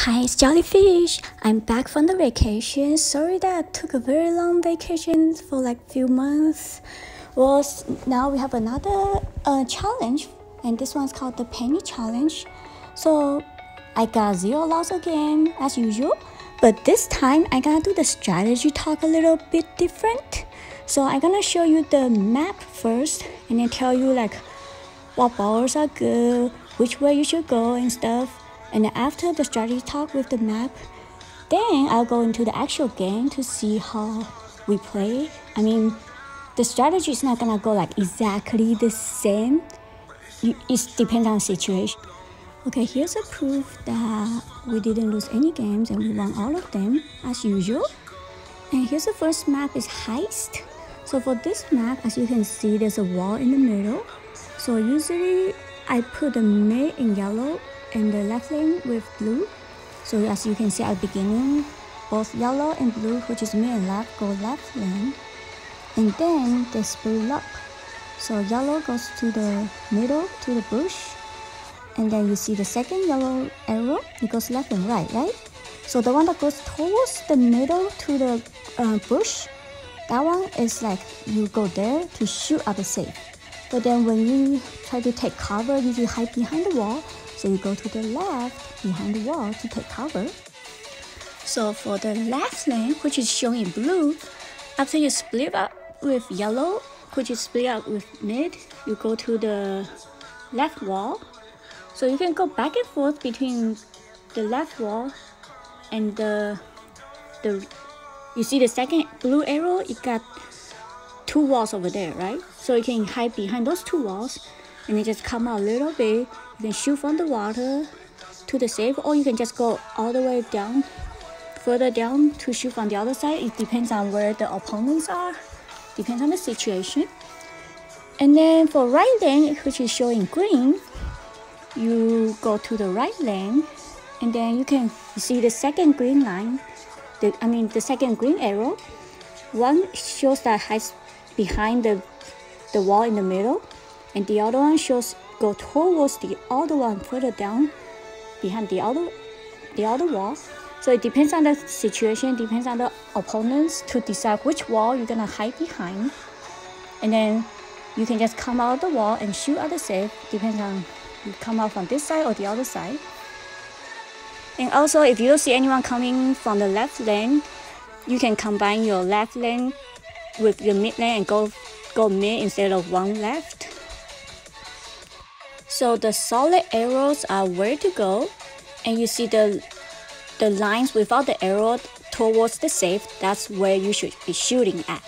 Hi, it's Jellyfish. I'm back from the vacation. Sorry that I took a very long vacation for like few months. Well, now we have another challenge, and this one's called the Penny Challenge. So I got 0 loss again as usual, but this time I'm gonna do the strategy talk a little bit different. So I'm gonna show you the map first, and then tell you like what brawlers are good, which way you should go and stuff. And then after the strategy talk with the map, then I'll go into the actual game to see how we play. I mean, the strategy is not gonna go like exactly the same. It depends on the situation. Okay, here's a proof that we didn't lose any games and we won all of them as usual. And here's the first map is Heist. So for this map, as you can see, there's a wall in the middle. So usually I put the mid in yellow and the left lane with blue. So as you can see at the beginning, both yellow and blue, which is mid and left, go left lane. And then they split up. So yellow goes to the middle, to the bush. And then you see the second yellow arrow, it goes left and right, right? So the one that goes towards the middle to the bush, that one is like you go there to shoot at the safe. But then when you try to take cover, you hide behind the wall. So you go to the left behind the wall to take cover. So for the left lane, which is shown in blue, after you split up with yellow, which is split up with mid, you go to the left wall. So you can go back and forth between the left wall and you see the second blue arrow, it got 2 walls over there, right? So you can hide behind those 2 walls and then just come out a little bit. You can shoot from the water to the safe, or you can just go all the way down, further down to shoot from the other side. It depends on where the opponents are, depends on the situation. And then for right lane, which is showing green, you go to the right lane, and then you can see the second green line, the second green arrow. One shows that hides behind the wall in the middle, and the other one shows go towards the other one further down behind the other wall. So it depends on the situation, depends on the opponents to decide which wall you're gonna hide behind. And then you can just come out of the wall and shoot at the safe, depends on you come out from this side or the other side. And also if you don't see anyone coming from the left lane, you can combine your left lane with your mid lane and go mid instead of one left. So the solid arrows are where to go, and you see the lines without the arrow towards the safe, that's where you should be shooting at.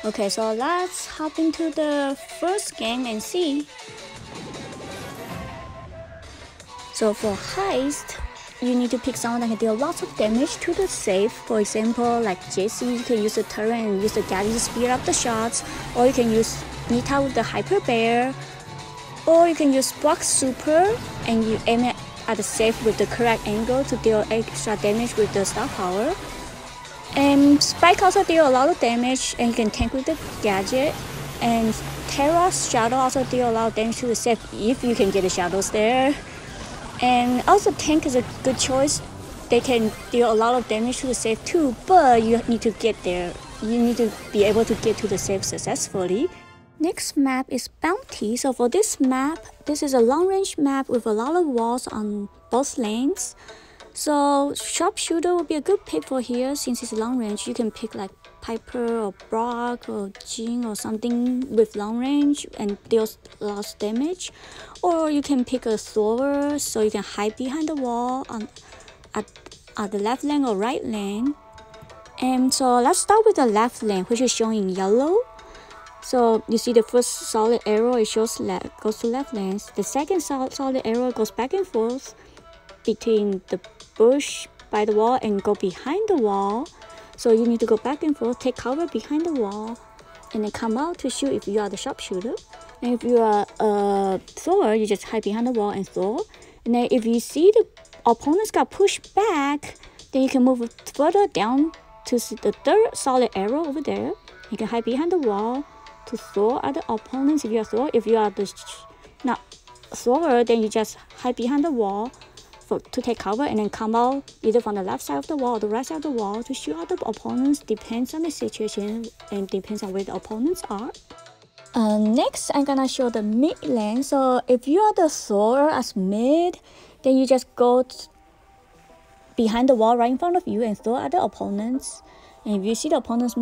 Okay, so let's hop into the first game and see. So for Heist, you need to pick someone that can deal lots of damage to the safe. For example, like jersy, you can use the turret and use the gadget to speed up the shots, or you can use Nita with the hyper bear, or you can use Brock Super and you aim it at the safe with the correct angle to deal extra damage with the star power. And Spike also deal a lot of damage, and you can tank with the gadget. And Terra's Shadow also deal a lot of damage to the safe if you can get the shadows there. And also tank is a good choice. They can deal a lot of damage to the safe too, but you need to get there. You need to be able to get to the safe successfully. Next map is Bounty. So for this map, this is a long range map with a lot of walls on both lanes. So Sharpshooter will be a good pick for here since it's long range. You can pick like Piper or Brock or Jing or something with long range and deals lots of damage. Or you can pick a Thrower so you can hide behind the wall at the left lane or right lane. And so let's start with the left lane, which is shown in yellow. So you see the first solid arrow, it goes to left lane. The second solid arrow goes back and forth between the bush by the wall and go behind the wall. So you need to go back and forth, take cover behind the wall, and then come out to shoot if you are the sharpshooter. And if you are a thrower, you just hide behind the wall and throw. And then if you see the opponents got pushed back, then you can move further down to see the third solid arrow over there. You can hide behind the wall to throw at the opponents if you are thrower. If you are the not thrower, then you just hide behind the wall to take cover, and then come out either from the left side of the wall or the right side of the wall to shoot at the opponents. Depends on the situation and depends on where the opponents are. Next, I'm gonna show the mid lane. So if you are the thrower as mid, then you just go behind the wall right in front of you and throw at the opponents. And if you see the opponents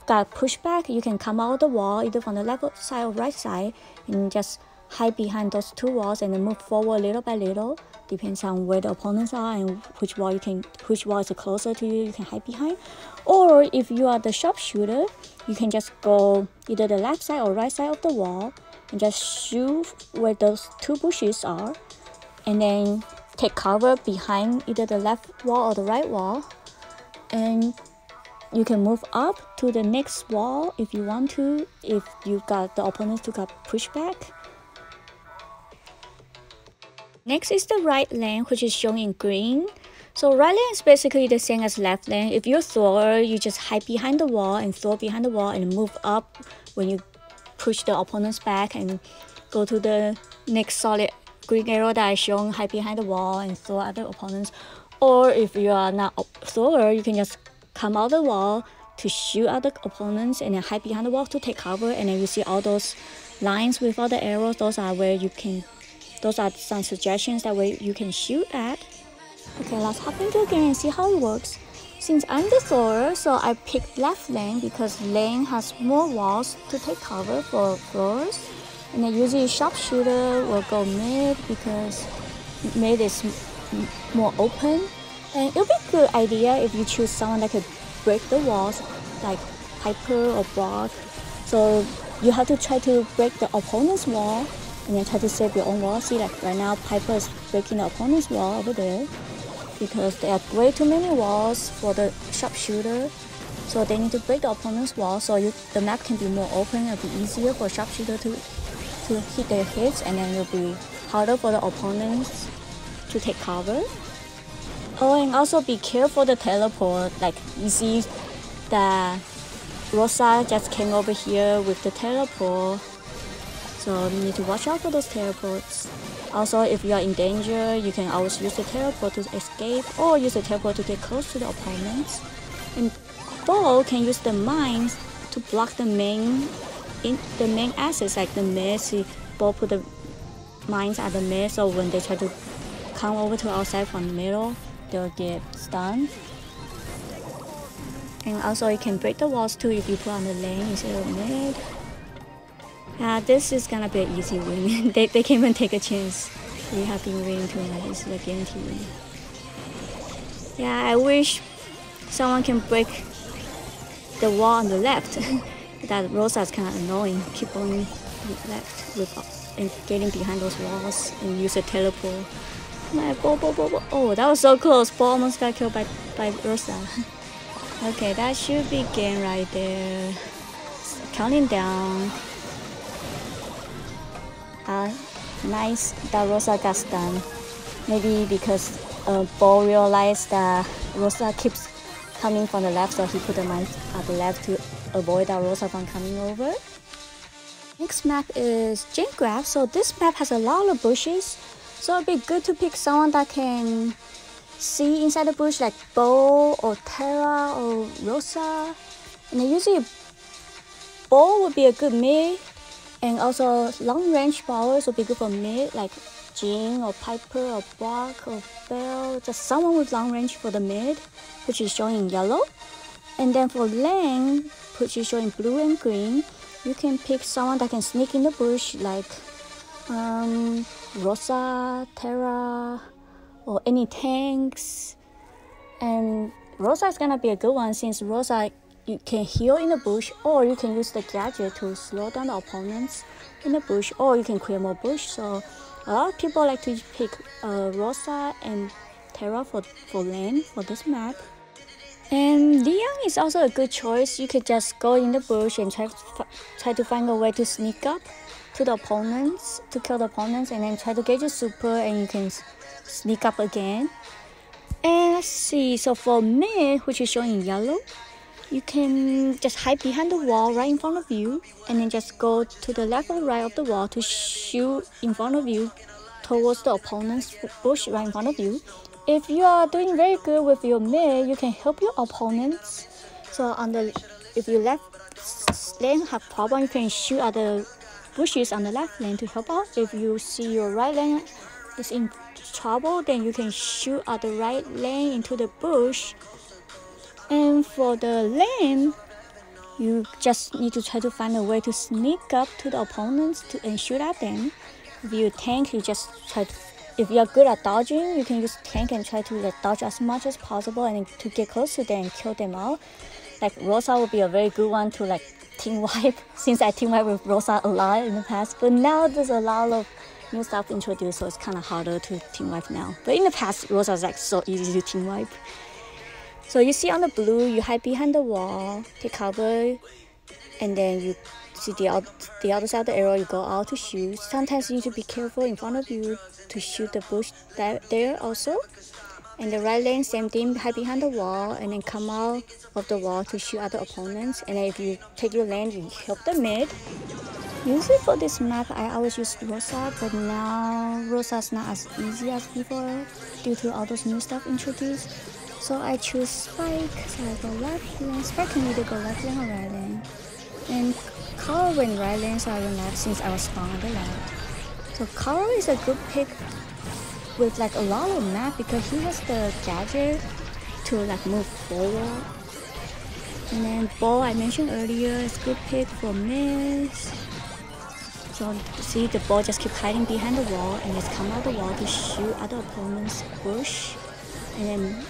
got pushed back, you can come out of the wall either from the left side or right side and just hide behind those two walls and then move forward little by little. Depends on where the opponents are and which wall is closer to you, you can hide behind. Or if you are the sharpshooter, you can just go either the left side or right side of the wall and just shoot where those two bushes are, and then take cover behind either the left wall or the right wall. And you can move up to the next wall if you want to, if you got the opponents to get pushed back. Next is the right lane, which is shown in green. So right lane is basically the same as left lane. If you're a thrower, you just hide behind the wall and throw behind the wall and move up when you push the opponents back and go to the next solid green arrow that I shown, hide behind the wall and throw at the opponents. Or if you are not a thrower, you can just come out the wall to shoot at the opponents and then hide behind the wall to take cover. And then you see all those lines with all the arrows. Those are some suggestions that way you can shoot at. Okay, let's hop into the game and see how it works. Since I'm the thrower, so I picked left lane because lane has more walls to take cover for throwers. And then usually sharpshooter will go mid because mid is more open. And it'll be a good idea if you choose someone that could break the walls, like Piper or Brock. So you have to try to break the opponent's wall and then try to save your own wall. See, like right now Piper is breaking the opponent's wall over there because there are way too many walls for the sharpshooter. So they need to break the opponent's wall so the map can be more open. It'll be easier for sharpshooter to hit their hits, and then it'll be harder for the opponents to take cover. Oh, and also be careful the teleport. Like you see that Rosa just came over here with the teleport. So you need to watch out for those teleports. Also, if you are in danger, you can always use the teleport to escape or use the teleport to get close to the opponents. And Bo can use the mines to block the main assets, like the mid. See, Bo put the mines at the mid, so when they try to come over to outside from the middle, they'll get stunned. And also you can break the walls too if you put on the lane instead of mid. This is gonna be an easy win. they can't even take a chance. We have been winning too much. It's like guaranteed. Yeah, I wish someone can break the wall on the left. That Rosa is kind of annoying. Keep on left and getting behind those walls and use a teleport. Bo. Oh, that was so close. Bo almost got killed by Rosa. Okay, that should be game right there. Counting down. Nice that Rosa got stunned. Maybe because Bo realized that Rosa keeps coming from the left, so he put the mine at the left to avoid that Rosa from coming over. Next map is Gem Grab. So this map has a lot of bushes, so it'd be good to pick someone that can see inside the bush, like Bo or Terra or Rosa. And then usually Bo would be a good mid, and also long range brawlers would be good for mid, like Jing or Piper or Brock or Bell. Just someone with long range for the mid, which is showing in yellow. And then for lane, which is showing blue and green, you can pick someone that can sneak in the bush, like Rosa, Terra, or any tanks. And Rosa is gonna be a good one since Rosa, you can heal in the bush, or you can use the gadget to slow down the opponents in the bush, or you can create more bush. So a lot of people like to pick Rosa and Terra for lane for this map. And Leon is also a good choice. You could just go in the bush and try to find a way to sneak up to the opponents, to kill the opponents, and then try to get your super, and you can sneak up again. And let's see, so for mid, which is showing in yellow, you can just hide behind the wall right in front of you, and then just go to the left or right of the wall to shoot in front of you towards the opponent's bush right in front of you. If you are doing very good with your mid, you can help your opponents. So if your left lane have problem, you can shoot at the bushes on the left lane to help out. If you see your right lane is in trouble, then you can shoot at the right lane into the bush. And for the lane, you just need to try to find a way to sneak up to the opponents and shoot at them. If you tank, you just try to, if you are good at dodging, you can use tank and try to dodge as much as possible and to get close to them and kill them out. Like Rosa would be a very good one to team wipe, since I team wipe with Rosa a lot in the past, but now there's a lot of new stuff introduced, so it's kind of harder to team wipe now. But in the past, Rosa was so easy to team wipe. So you see on the blue, you hide behind the wall, take cover, and then you see the other side of the arrow, you go out to shoot. Sometimes you need to be careful in front of you to shoot the bush there also. And the right lane, same thing, hide behind the wall, and then come out of the wall to shoot at the opponents. And then if you take your lane, you help the mid. Usually for this map, I always use Rosa, but now Rosa is not as easy as before due to all those new stuff introduced. So I choose Spike, so I go left lane. Spike can either go left lane or right lane. And Carl went right lane, so I went left since I was spawned on the left. So Carl is a good pick with a lot of map because he has the gadget to move forward. And then Bo, I mentioned earlier, is a good pick for miss. So see, the ball just keep hiding behind the wall and just come out the wall to shoot at the opponent's bush. And then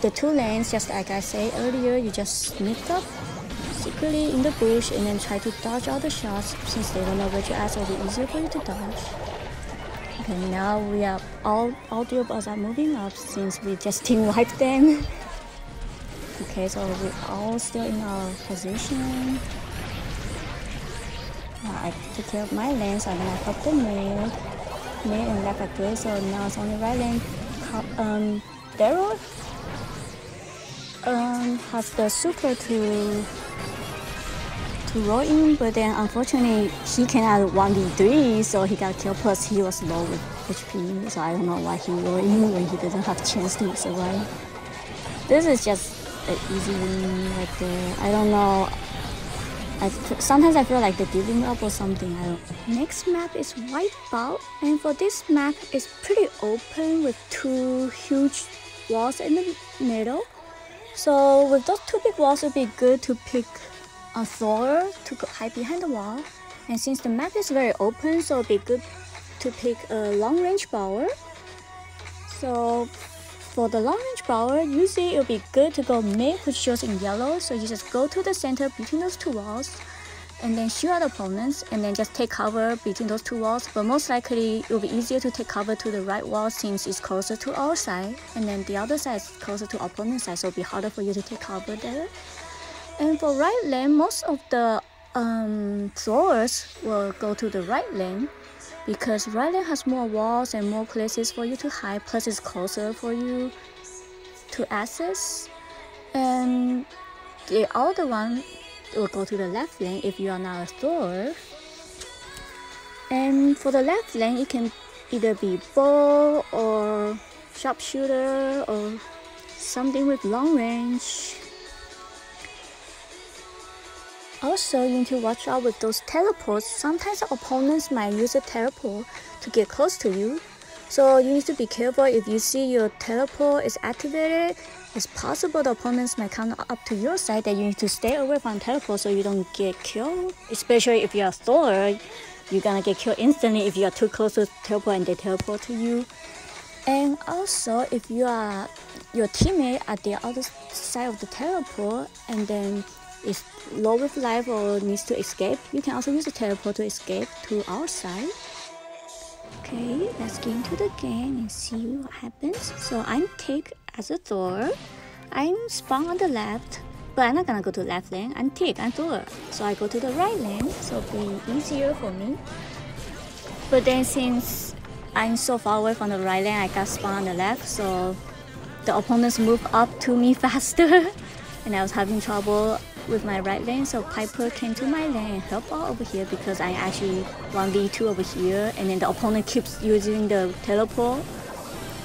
the two lanes, just like I said earlier, you just sneak up secretly in the bush and then try to dodge all the shots. Since they don't know where to ask, it'll be easier for you to dodge. Okay, now we are all three of us are moving up since we just team wiped them. Okay, so we're all still in our position. I took care of my lane, so I'm gonna help the mid and left are good. So now it's only right lane. Daryl has the super to roll in, but then unfortunately he cannot 1v3, so he got killed. Plus he was low with HP, so I don't know why he rolled in when he doesn't have a chance to survive. This is just an easy win right there. I don't know. Sometimes I feel like they're giving up or something. I don't. Next map is Wipeout, and for this map, it's pretty open with two huge walls in the middle. So with those two big walls, it'd be good to pick a Thor to hide behind the wall. And since the map is very open, so it'd be good to pick a long-range Brawler. So for the long-range Brawler, usually it'll be good to go mid, which shows in yellow. So you just go to the center between those two walls and then shoot at opponents and then just take cover between those two walls. But most likely it'll be easier to take cover to the right wall since it's closer to our side, and then the other side is closer to opponent's side, so it'll be harder for you to take cover there. And for right lane, most of the throwers will go to the right lane because right lane has more walls and more places for you to hide, plus it's closer for you to access. And the other one will go to the left lane if you are not a thrower. And for the left lane, it can either be bow or sharpshooter or something with long range. Also, you need to watch out with those teleports. Sometimes the opponents might use a teleport to get close to you. So you need to be careful. If you see your teleport is activated, it's possible the opponents might come up to your side, that you need to stay away from teleport so you don't get killed. Especially if you're a Thor, you're gonna get killed instantly if you are too close to teleport and they teleport to you. And also, if you are your teammate at the other side of the teleport and then is low with life or needs to escape, you can also use the teleport to escape to our side. Okay, let's get into the game and see what happens. So I'm Tick as a Thor. I'm spawned on the left, but I'm not gonna go to the left lane. I'm Tick, I'm Thor. So I go to the right lane, so it'll be easier for me. But then since I'm so far away from the right lane, I got spawned on the left, so the opponents move up to me faster. And I was having trouble with my right lane, so Piper came to my lane and helped out over here because I actually 1v2 over here, and then the opponent keeps using the teleport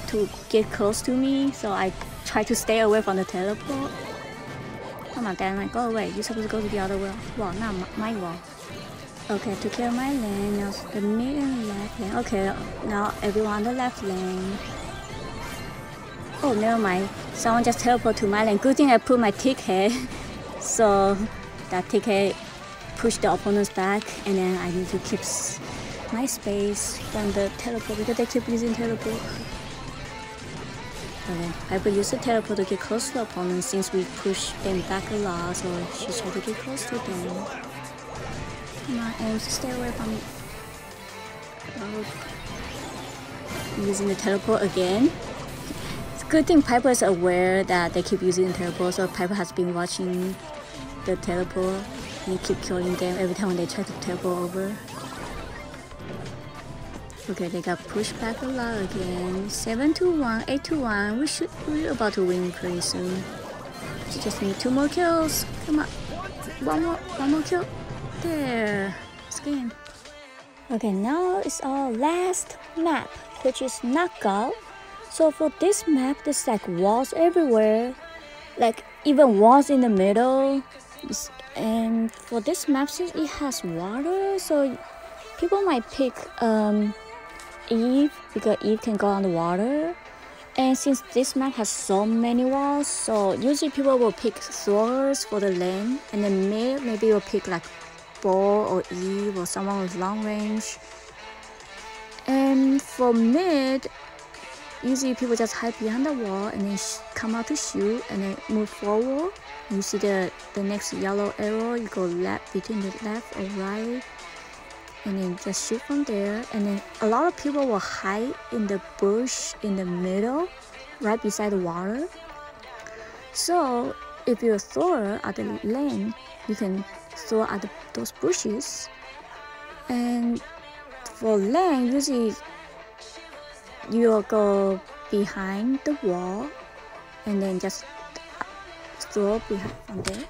to get close to me, so I try to stay away from the teleport. Come on, Dynamite, go away. You're supposed to go to the other wall, not my wall. Okay, took care of my lane. Now the mid and left lane. Okay, now everyone on the left lane. Oh, never mind. Someone just teleported to my lane. Good thing I put my tick head. So that tick head pushed the opponents back, and then I need to keep my space from the teleport because they keep using teleport. Okay, Piper used the teleport to get close to the opponent since we pushed them back a lot, so she tried to get close to them. Come on, Ames, stay away from me. Oh. Using the teleport again. It's a good thing Piper is aware that they keep using the teleport, so Piper has been watching the teleport and keep killing them every time when they try to teleport over. Okay, they got pushed back a lot again. 7-1, 8-1. We're about to win pretty soon. We just need 2 more kills. Come on, one more kill. There, it's game. Okay, now it's our last map, which is knockout. So for this map, there's like walls everywhere, like even walls in the middle. And for this map, since it has water, so people might pick Eve because Eve can go on the water. And since this map has so many walls, so usually people will pick Thors for the lane, and then mid maybe will pick like Bo or Eve or someone with long range. And for mid, usually people just hide behind the wall and then come out to shoot and then move forward. You see the next yellow arrow, you go left between the left or right, and then just shoot from there. And then a lot of people will hide in the bush in the middle, right beside the water. So if you're a thrower at the lane, you can throw at those bushes. And for lane, usually you'll go behind the wall and then just throw behind from there.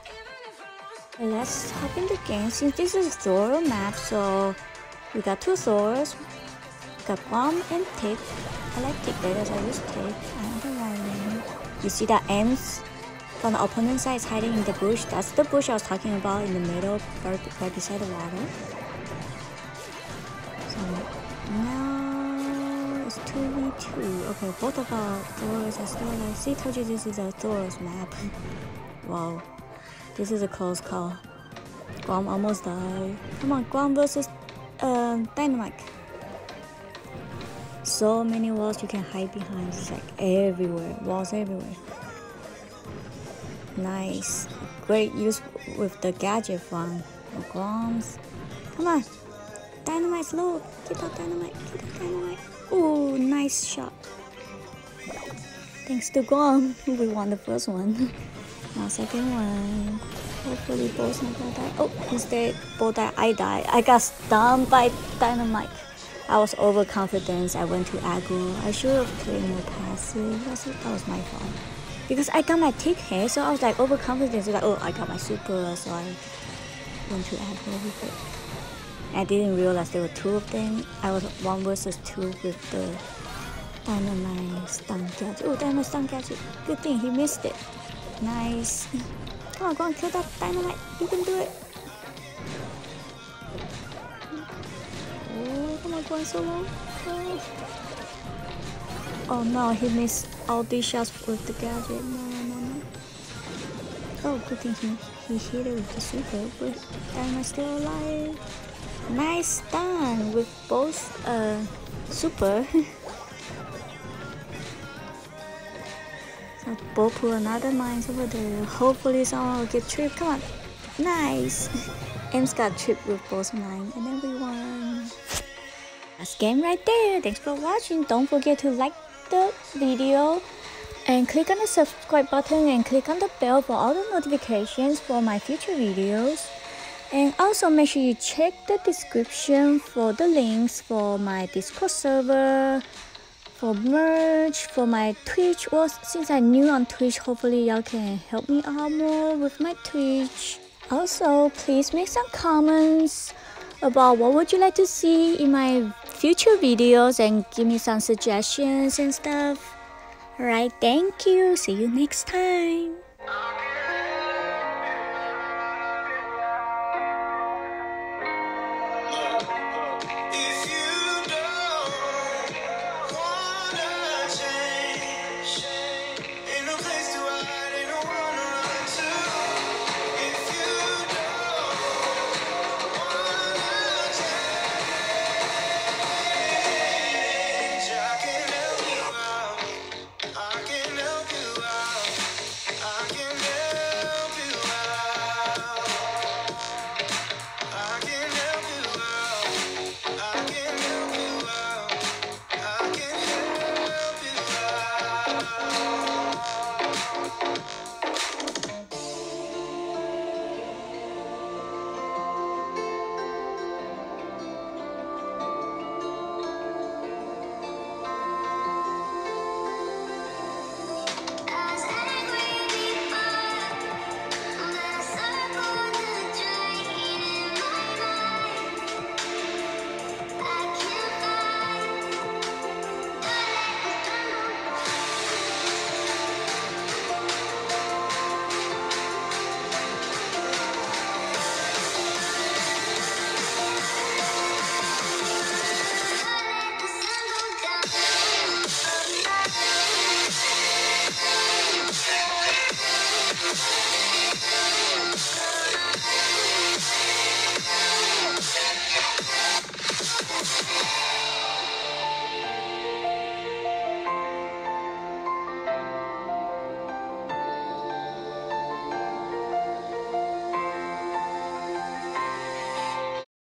Let's hop in the game. Since this is a Thor map, so we got 2 Thors. We got Bomb and Tick. I like Tick better, so I use Tick. I'm the right lane. You see that Ames from the opponent side is hiding in the bush. That's the bush I was talking about in the middle, right beside the water. So now it's 2v2. Okay, both of our Thors are still alive. See, told you this is a Thor's map. Wow. This is a close call. Guam almost died. Come on, Guam versus Dynamite. So many walls you can hide behind. It's like everywhere. Walls everywhere. Nice. Great use with the gadget from Guam's. Come on. Dynamite's low. Get out Dynamite. Get out Dynamite. Ooh, nice shot. Thanks to Guam, we won the first one. Now second one. Hopefully Bo's not gonna die. Oh, instead Bo died. I died. I got stunned by Dynamite. I was overconfident. I went to aggro. I should have played more passive. That was my fault. Because I got my tick head, so I was like overconfident. So like, oh, I got my super, so I went to aggro with it. I didn't realize there were 2 of them. I was 1 versus 2 with the Dynamite stun gadget. Oh, Dynamite stun gadget. Good thing he missed it. Nice. Come on, go and kill that Dynamite. You can do it. Oh, come on, going so long. Oh no, he missed all these shots with the gadget. No. Oh, good thing he hit it with the super, but Dynamite's still alive. Nice stun with both super. So Bo put another mines over there. Hopefully someone will get tripped. Come on. Nice. Ames got tripped with both mines and then we won. That's game right there. Thanks for watching. Don't forget to like the video and click on the subscribe button and click on the bell for all the notifications for my future videos. And also make sure you check the description for the links for my Discord server, for merch, for my Twitch. Well, since I'm new on Twitch, hopefully y'all can help me out more with my Twitch. Also, please make some comments about what would you like to see in my future videos and give me some suggestions and stuff. Alright, thank you. See you next time.